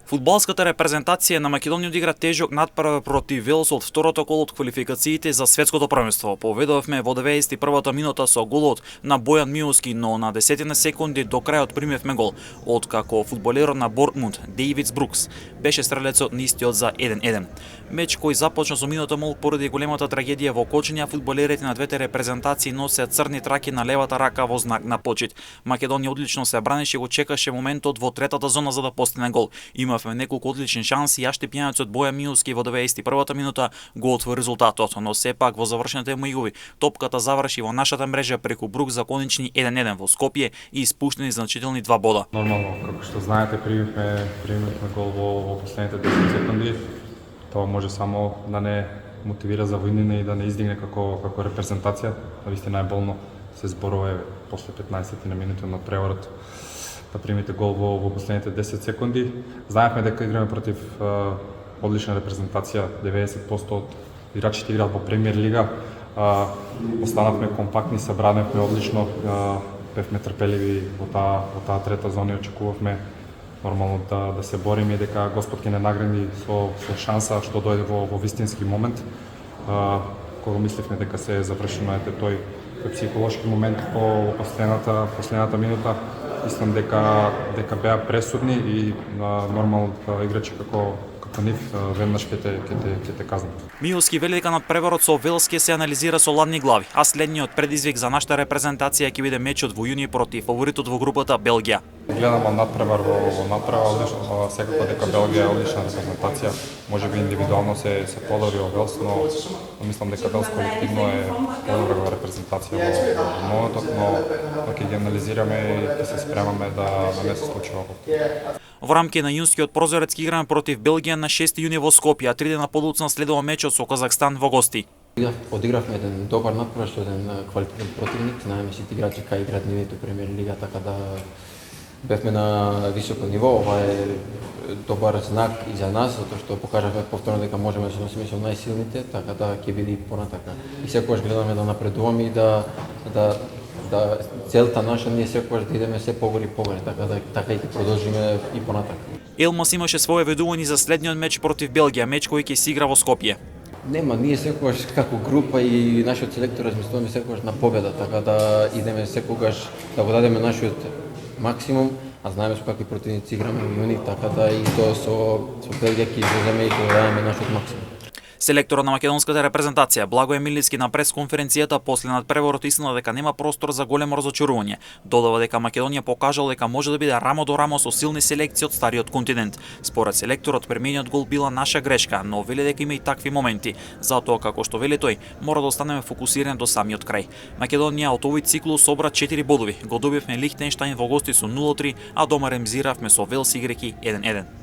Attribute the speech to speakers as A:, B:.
A: Фудбалската репрезентација на Македонија одигра тежок натпревар против Велс од второто коло од квалификациите за светското првенство. Победовме во 91-та минута со голот на Бојан Миловски, но на 10 секунди до крајот примевме гол, откако фудбалерот на Бортмунд Дейвид Брукс беше стрелецот на истиот за 1-1. Меч кој започна со минута мол поради големата трагедија во Кочиња, фудбалерите на двете репрезентации носеа црни траки на левата рака во знак на почит. Македонија одлично се бранеше и го чекаше моментот во третата зона за да постигне гол. Имавме неколку одлични шанси, јаште пијанецот Бојан Миловски во 91-та минута го отвори резултатот, но сепак во завршените му игрови топката заврши во нашата мрежа преку Брук за конечни 1-1 во Скопје и испуштени значителни 2 бода.
B: Нормално, како што знаете, примивме гол во последните 10 секунди. Тоа може само да не мотивира за војнина и да не издигне како репрезентација. Навистина е болно се зборува после 15 на минути на преварот да примите гол во последните 10 секунди. Знаевме дека играме против одлична репрезентација, 90% од играчите играат во Премиер лига. Останавме компактни, собраневме одлично, бевме трпеливи во таа трета зона и очекувавме нормално да се бориме и дека Господ ќе не награди со шанса што дојде во вистински момент. Кога мисливме дека се завршено тој психолошки момент по последната минута, мислам дека беа пресудни и нормално играчи како нив веднаш ќе те казнат.
A: Миловски вели дека надпреварот со Велс ќе се анализира со ладни глави, а следниот предизвик за нашата репрезентација ќе биде мечот во јуни против фаворитот во групата Белгија.
B: Гледаме надпревар во надпревар, одлично, секако дека Белгија е одлична репрезентација, можеби индивидуално се подобри од Велс, но мислам дека Велс колективно е подобра репрезентација во моментот, но ќе ги анализираме и ќе се спремаме да не се случи овој.
A: Во рамки на јунскиот прозорец ќе играме против Белгија на 6 јуни во Скопје, а 3 дена подоцна следува мечот со Казахстан во гости.
C: Одигравме еден добар натпревар со еден квалитетен противник, знаеме сите играчи кај играат нивните Премиер лига, така да бевме на високо ниво. Ова е добар знак и за нас, затоа што покажавме повторно дека можеме да се носиме со најсилните, така да ќе биде и понатака. И секогаш гледаме да напредуваме и да целта наша ние секогаш да идеме се погоре и погоре, така и ќе продолжиме и понатака.
A: Елмас имаше своје ведување за следниот меч против Белгија, меч кој ќе се игра во Скопје.
C: Нема, ние секогаш како група и нашиот селектор размислуваме секогаш на победа, така да идеме секогаш да го дадеме нашиот максимум, а знаеме со какви противници играме во јуни, така да и тоа со Белгија ќе излеземе и ќе дадеме нашиот максимум.
A: Селекторот на македонската репрезентација Благој Милевски на пресконференцијата после надпреварот истина дека нема простор за големо разочарување. Додава дека Македонија покажала дека може да биде рамо до рамо со силни селекции од стариот континент. Според селекторот премиениот гол била наша грешка, но вели дека има и такви моменти. Затоа како што вели тој, мора да останеме фокусирани до самиот крај. Македонија од овој циклус собра 4 бодови. Го добивме Лихтенштајн во гости со 0-3, а дома ремзиравме со Велс играјќи 1-1.